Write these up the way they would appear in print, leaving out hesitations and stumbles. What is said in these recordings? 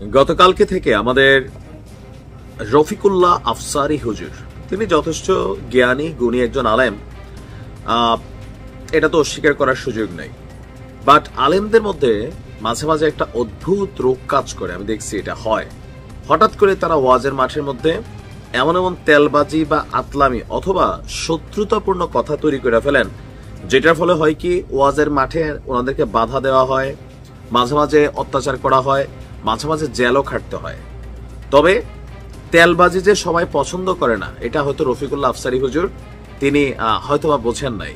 গতকালকে থেকে আমাদের রফিকুল্লাহ আফসারী হুজুর, তিনি যথেষ্ট জ্ঞানী গুণী একজন আলেম, এটা তো অস্বীকার করার সুযোগ নেই। বাট আলেমদের মধ্যে মাঝে মাঝে একটা অদ্ভুত রোগ কাজ করে, আমি দেখছি এটা হয়। হঠাৎ করে তারা ওয়াজের মাঠের মধ্যে এমন এমন তেলবাজি বা আতলামি অথবা শত্রুতাপূর্ণ কথা তৈরি করে ফেলেন, যেটার ফলে হয় কি, ওয়াজের মাঠে ওনাদেরকে বাধা দেওয়া হয়, মাঝে মাঝে অত্যাচার করা হয়, মাঝে মাঝে জেলও খাটতে হয়। তবে তেলবাজি যে সবাই পছন্দ করে না, এটা হয়তো রফিকুল্লাহ আফসারী হুজুর তিনি হয়তোবা বোঝেন নাই।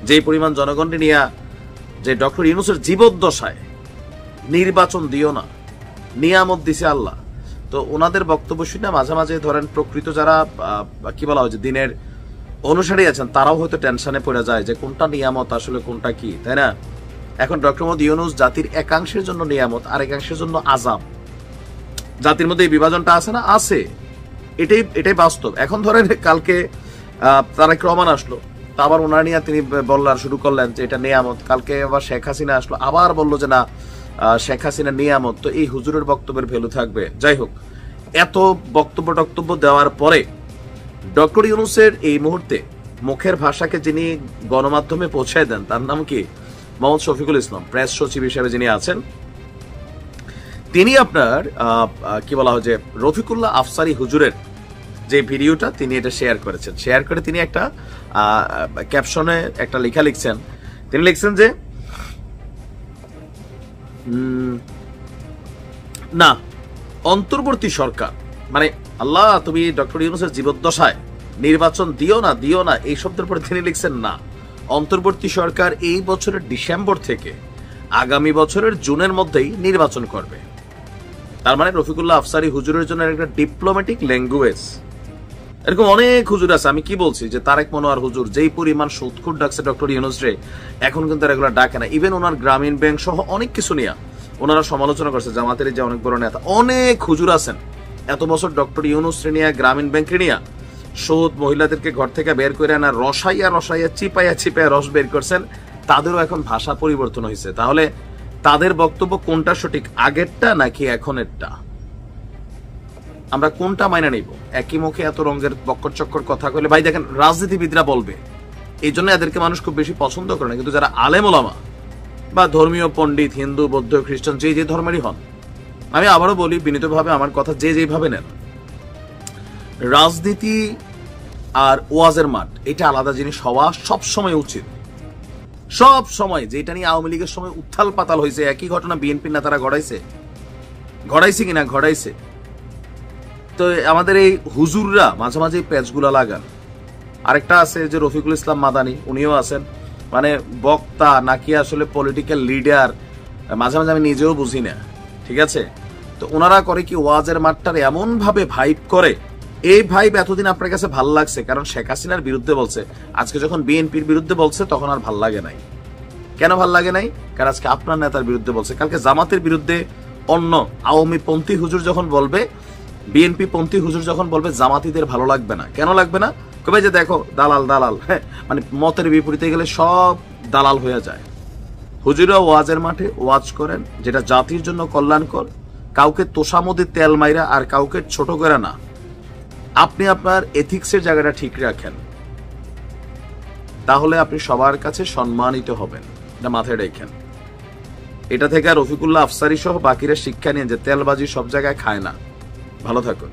যেই পরিমাণ জনগণকে নিয়ে যে ডক্টর ইউনূসের জীবদ্দশায় নির্বাচন দিও না, নিয়ামত দিছে আল্লাহ, তো ওনাদের বক্তব্য শুনে মাঝে মাঝে ধরেন প্রকৃত যারা কি বলা হয় যে দিনের অনুসারী আছেন, তারাও হয়তো টেনশনে পড়ে যায় যে কোনটা নিয়ামত আসলে কোনটা কি, তাই না? এখন ডক্টর মোহাম্মদ ইউনূস জাতির একাংশের জন্য নিয়ামত আর একাংশের জন্য আযাব। জাতির মধ্যে এই বিভাজনটা আছে না, আছে, এটাই বাস্তব। এখন ধরেন কালকে তারেক রহমান আসলো, তা আবার ওনার নিয়ে তিনি বলার শুরু করলেন যে এটা নিয়ামত। কালকে আবার শেখ হাসিনা আসলো, আবার বললো যে না শেখ হাসিনা নিয়ামত। তো এই হুজুরের বক্তব্যের ভ্যালু থাকবে? যাই হোক, এত বক্তব্য দেওয়ার পরে ডক্টর ইউনূসের এই মুহূর্তে মুখের ভাষাকে যিনি গণমাধ্যমে পৌঁছায় দেন, তার নাম কি মোহাম্মদ শফিকুল ইসলাম, প্রেস সচিব হিসেবে যিনি আছেন, তিনি আপনার কি বলা হয় যে রফিকুল্লাহ আফসারী হুজুরের যে ভিডিওটা তিনি এটা শেয়ার করেছেন। শেয়ার করে তিনি একটা ক্যাপশনে একটা লেখা লিখছেন। তিনি লিখছেন যে না, অন্তর্বর্তী সরকার মানে আল্লাহ তুমি ডক্টর ইউনূসের জীবদ্দশায় নির্বাচন দিও না, এই শব্দের পরে তিনি লিখছেন না, অন্তর্বর্তী সরকার এই বছরের ডিসেম্বর থেকে আগামী বছরের জুনের মধ্যেই নির্বাচন করবে। তার মানে রফিকুল্লাহ আফসারী হুজুরের জন্য একটা ডিপ্লোম্যাটিক ল্যাঙ্গুয়েজ। এরকম অনেক হুজুর আছে, আমি কি বলছি যে তারেক মনোয়ার হুজুর যেই পরিমাণ সুৎখুর ডাকছে ডক্টর ইউনূস রে, এখন কিন্তু এগুলো ডাকে না। ইভেন ওনার গ্রামীণ ব্যাংক সহ অনেক কিছু নিয়ে ওনারা সমালোচনা করছে। জামাতের যে অনেক বড় নেতা, অনেক হুজুর আছেন এত বছর ডক্টর ইউনূস রে নিয়ে, গ্রামীণ ব্যাংক নিয়ে সুদ, মহিলাদেরকে ঘর থেকে বের করে আনা, রসাইয়া চিপাইয়া রস বের করছেন, তাদেরও এখন ভাষা পরিবর্তন হয়েছে। তাহলে তাদের বক্তব্য কোনটা সঠিক, আগেরটা নাকি এখনেরটা? আমরা কোনটা মাইনা নিব? একই মুখে এত রঙের বক্কর চক্কর কথা কইলে, ভাই দেখেন রাজনীতিবিদরা বলবে, এই জন্য এদেরকে মানুষ খুব বেশি পছন্দ করে না। কিন্তু যারা আলেম ওলামা বা ধর্মীয় পণ্ডিত, হিন্দু, বৌদ্ধ, খ্রিস্টান, যে ধর্মেরই হন, আমি আবারও বলি বিনীতভাবে, আমার কথা যেভাবে নেন, রাজনীতি আর ওয়াজের মাঠ এটা আলাদা জিনিস হওয়া সবসময় উচিত। সব সময় যেটা নিয়ে আওয়ামী লীগের সময় উত্থাল পাতাল হয়েছে, একই ঘটনা বিএনপির নেতারা ঘটাইছে কিনা ঘটাইছে। তো আমাদের এই হুজুররা মাঝে মাঝে পেজগুলা লাগান। আরেকটা আছে যে রফিকুল ইসলাম মাদানী, উনিও আছেন, মানে বক্তা নাকি আসলে পলিটিক্যাল লিডার, মাঝে মাঝে আমি নিজেও বুঝি না, ঠিক আছে? তো ওনারা করে কি, ওয়াজের মাঠটার এমন ভাবে ভাইব করে, এই ভাইব এতদিন আপনার কাছে ভাল লাগছে কারণ শেখ হাসিনার বিরুদ্ধে বলছে, আজকে যখন বিএনপির বিরুদ্ধে বলছে তখন আর ভাল লাগে নাই। কেন ভাল লাগে নাই? কারণ আজকে আপনার নেতার বিরুদ্ধে বলছে, কালকে জামাতের বিরুদ্ধে অন্য আওয়ামী পন্থী হুজুর যখন বলবে, বিএনপি পন্থী হুজুর যখন বলবে, জামাতিদের ভালো লাগবে না। কেন লাগবে না? কবে যে দেখো দালাল, হ্যাঁ, মানে মতের বিপরীতে গেলে সব দালাল হয়ে যায়। হুজুরা ওয়াজের মাঠে ওয়াজ করেন যেটা জাতির জন্য কল্যাণকর, কাউকে তোষামোদে তেল মাইরা আর কাউকে ছোট করে না। আপনি আপনার এথিক্সের জায়গাটা ঠিক রাখেন, তাহলে আপনি সবার কাছে সম্মানিত হবেন, এটা মাথায় রেখেন। এটা থেকে রফিকুল্লাহ আফসারী সহ বাকিরা শিক্ষা নিয়ে যে তেলবাজি সব জায়গায় খায় না। ভালো থাকুন।